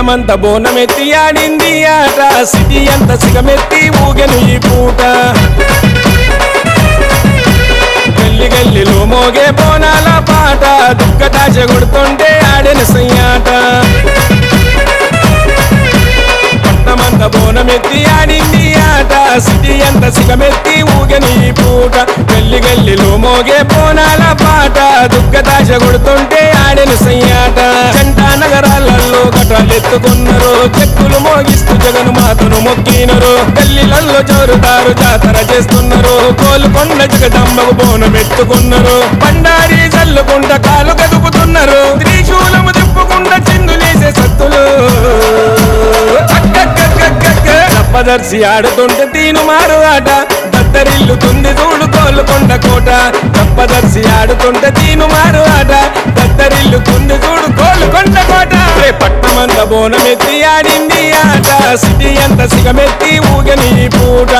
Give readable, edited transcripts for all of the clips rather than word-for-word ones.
పట్టణమంత బోనమెత్తి ఆడింది ఆట సిటీ అంత సిగమెత్తి ఊగెను ఈ పూట గల్లి గల్లిలో మోగే బోనాల పాట దుక్కటాశ కొడుతుంటే ఆడెను సయ్యాట పట్టణమంత బోనమెత్తి ఆడింది ఆట సిటీ అంత సిగమెత్తి ఊగెను ఈ పూట గల్లి గల్లిలో మోగే బోనాల పాట దుక్కటాశ కొడుతుంటే ఆడెను సయ్యాట జంట నగరాలలో కటాలెత్తుకున్నారు చెక్కులు మోగిస్తూ జగను మాతను మొక్కినరు గల్లీలలో జోరుదారు జాతర చేస్తున్నారు కోలుకొండ జగదమ్మకు బోనం ఎత్తుకున్నారు బండారి చల్లుకుంట కాలు కదుపుతున్నారు త్రిశూలము తిప్పుకుంట చిందులేసే సత్తులు తప్పదర్శి ఆడుతుంటే తీను మారు ఆట దద్దరిల్లుతుంది చూడు కోలుకొండ కోట తప్పదర్శి ఆడుతుంటే తీను మారు ఆట దద్దరిల్లుతుంది చూడు కోలుకొండ కోట పట్టమంత బోనమెత్తి ఆడింది ఆట సిటీ అంత సిగమెత్తి ఊగని పూట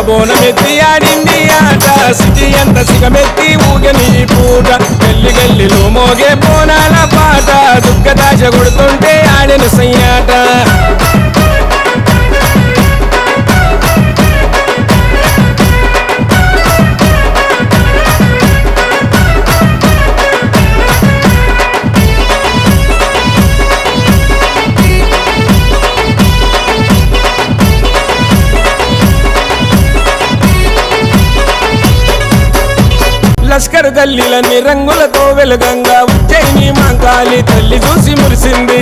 బోనమెత్తి ఆడింది ఆట సిటీ అంత సిగమెత్తి ఊగని పూట గల్లి గల్లిలో మోగే బోనాల పాట దుక్కదాశ కొడుతుంటే ఆడెను సయ్యాట లష్కర్ గల్లీలన్నీ రంగులతో వెలుగంగా ఉజ్జయిని మాంకాళి తల్లి చూసి మురిసింది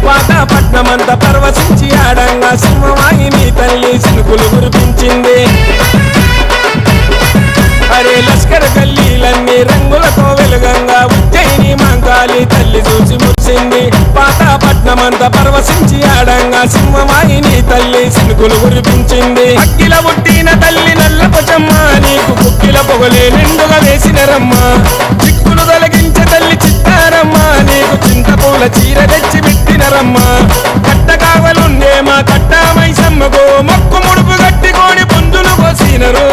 పాతపట్నమంతా పరవశించి ఆడంగా సింహవాహిని తల్లి సినుకులు కురిపించింది అరే లష్కర్ గల్లీలన్నీ రంగులతో వెలుగంగా ఉజ్జయిని మాంకాళి తల్లి చూసి మురిసింది పాతపట్నమంతా పరవశించి ఆడంగా సింహవాహిని తల్లి సినుకులు కురిపించింది అక్కిల పుట్టిన తల్లి నల్లపచమ్మ నీకు కుక్కిల పొగలే నిండుగా వేసిన రమ్మ చిక్కులు తొలగించే తల్లి చిత్తారమ్మ నీకు చింతపూల చీర తెచ్చి పెట్టిన రమ్మ కట్ట కావలుండే మా కట్ట మైసమ్మకు మొక్కు ముడుపు కట్టికోని పుంజులు కోసినరు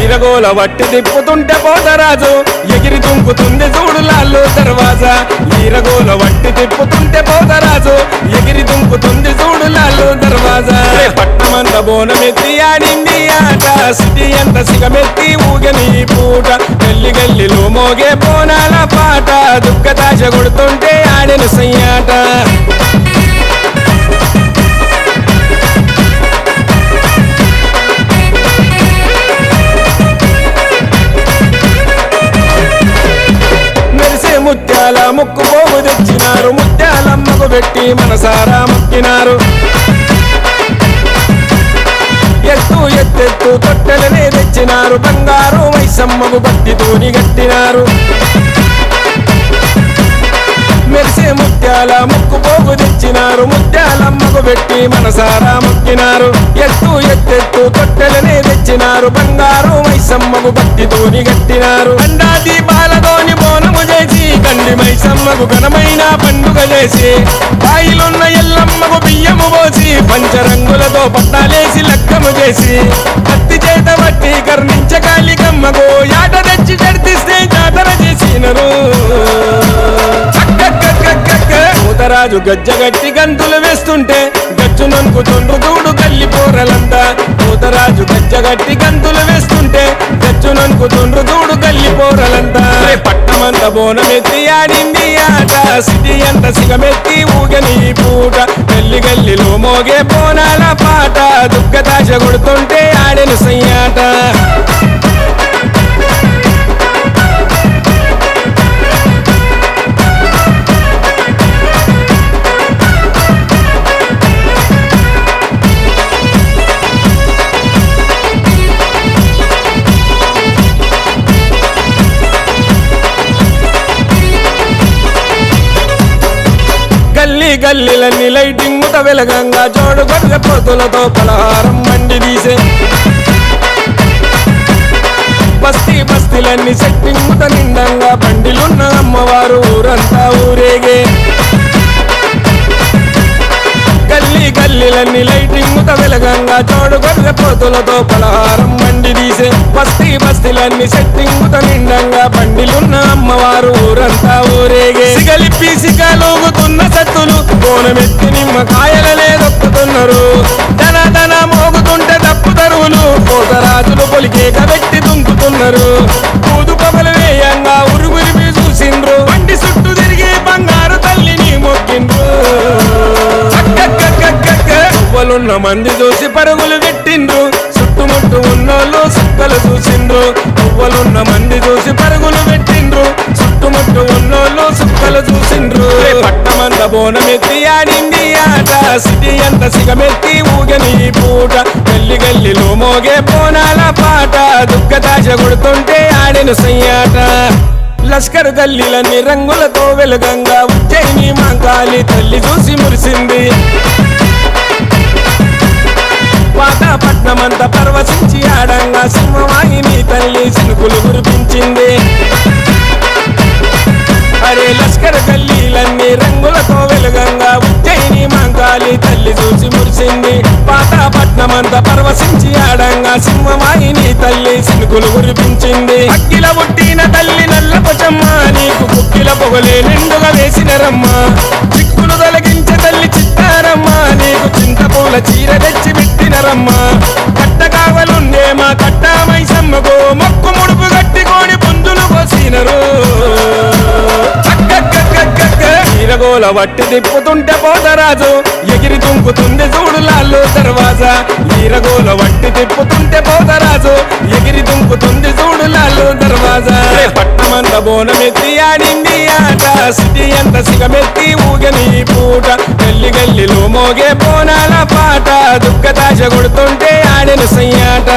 ఈరగోల వట్టి తిప్పుతుంటే పోతరాజు ఎగిరి తుంకుతుంది చూడు లాల్లో దర్వాజా ఈరగోల వట్టి తిప్పుతుంటే పోతరాజు ఎగిరి తుంకుతుంది చూడు లాల్లో దర్వాజా పట్టమంత బోనమెత్తి ఆడింది ఆట సిటీ అంత సిగమెత్తి ఊగని పూట గల్లి గల్లిలో మోగే బోనాల పాట దుక్కదాశ కొడుతుంటే ఆడెను సయ్యాట ముత్యాల ముక్కు పోగు తెచ్చినారు ముత్యాలమ్మకు పెట్టి మనసారా మొక్కినారు ఎత్తెత్తు తొట్టెలనే తెచ్చినారు బంగారు మైసమ్మకు భక్తితోని గట్టినారు మెరిసే ముత్యాల ముక్కు పోగు తెచ్చినారు ముత్యాలమ్మకు పెట్టి మనసారా మొక్కినారు ఎత్తెత్తు తొట్టెలనే తెచ్చినారు బంగారు మైసమ్మకు భక్తితోని గట్టినారు అండా దీపాలతోని బోనము చేసి కండి మైసమ్మకు ఘనమైన పండుగ చేసి బాయిలున్న ఎల్లమ్మకు బియ్యము పోసి పంచరంగులతో పట్టాలేసి లక్కము చేసి కత్తి చేత బట్టి కర్ణించ కాళికమ్మకు యాట తెచ్చి జడిస్తే జాతర చేసినరు రాజు గజ్జగట్టి గంతులు వేస్తుంటే గజ్జు నొనుకుతుండ్రు చూడు గల్లి పోరలంతా రాజు గజ్జగట్టి గంతులు వేస్తుంటే గజ్జు నొనుకుతుండ్రు చూడు గల్లి పోరలంతా పట్టమ పట్టమంత బోనమెత్తి ఆడింది ఆట సిటీ అంత సిగమెత్తి ఊగని పూట గల్లి గల్లిలో మోగే బోనాల పాట దుఃఖతాశ కొడుతుంటే ఆడెను సయ్యాట గల్లీ గల్లీలన్నీ లైటింగ్ ముత వెలగంగా జోడు గొర్రె పోతులతో పలహారం మండి తీసే బస్తీ బస్తీలన్నీ సెట్టింగ్ ముత నిండంగా బండిలున్న అమ్మవారు ఊరంతా ఊరేగే గల్లీ గల్లీలన్నీ లైటింగ్ ముత వెలగంగా జోడు గొర్రె పోతులతో పలహారం మండి తీసే బస్తీ బస్తీలన్నీ సెట్టింగ్ ముత నిండంగా బండిలున్న అమ్మవారు ఊరంతా ఊరేగే సిగలిప్పి సిగలూగుతున్న సత్తులు బోనమెత్తి నిమ్మకాయలనే దొక్కుతున్నారు ధన ధన మోగుతుంటే తప్పు తరువులు పోతరాజులు పొలికేక పెట్టి దుంకుతున్నారు పూదు పగలు వేయంగా ఉరుగురిపి చూసిండ్రు బండి చుట్టూ తిరిగి బంగారు తల్లిని మొక్కిండ్రు పువ్వులున్న మంది చూసి పరుగులు పెట్టిండ్రు చుట్టుముట్టు ఉన్నోళ్ళు సుక్కలు చూసిండ్రు పువ్వులున్న మంది చూసి పరుగులు పెట్టిండ్రు చుట్టుముట్టు ఉన్నోళ్ళు సుక్కలు చూసిండ్రు పట్టమంత బోనమెత్తి ఆడింది ఆట సిటీ అంత సిగమెత్తి ఊగని పూట గల్లి గల్లిలో మోగే బోనాల పాట దుఃఖతాశ కొడుతుంటే ఆడెను సయ్యాట లష్కర్ గల్లీలన్నీ రంగులతో వెలుగంగా ఉజ్జయిని మాంకాళి తల్లి చూసి మురిసింది పాతపట్నమంతా పరవశించి ఆడంగా సింహవాహిని తల్లి సినుకులు కురిపించింది అరే లష్కర్ గల్లీలన్నీ రంగులతో వెలుగంగా ఉజ్జయిని మాంకాళి తల్లి చూసి మురిసింది పాతపట్నమంతా పరవశించి ఆడంగా సింహవాహిని తల్లి సినుకులు కురిపించింది అక్కిల పుట్టిన తల్లి నల్ల పొచమ్మ నీకు కుక్కిల పొగలే నిండుగా వేసినరమ్మ చిక్కులు తొలగించే తల్లి చిత్తారమ్మ నీకు చింతపూల చీర తెచ్చి పెట్టినరమ్మ కట్ట కావలుండే మా కట్ట మైసమ్మకు మొక్కు ముడుపు కట్టికోని పుంజులు కోసినరు ఈరగోల వట్టి తిప్పుతుంటే పోతరాజు ఎగిరి తుంకుతుంది చూడు లాల్లో దర్వాజా ఈరగోల వట్టి తిప్పుతుంటే పోతరాజు ఎగిరి తుంకుతుంది చూడు లాల్లో దర్వాజా పట్టమంత బోనమెత్తి ఆడింది ఆట సిటీ అంత సిగమెత్తి ఊగని పూట గల్లి గల్లిలో మోగే బోనాల పాట దుఃఖతాశ కొడుతుంటే ఆడెను సయ్యాట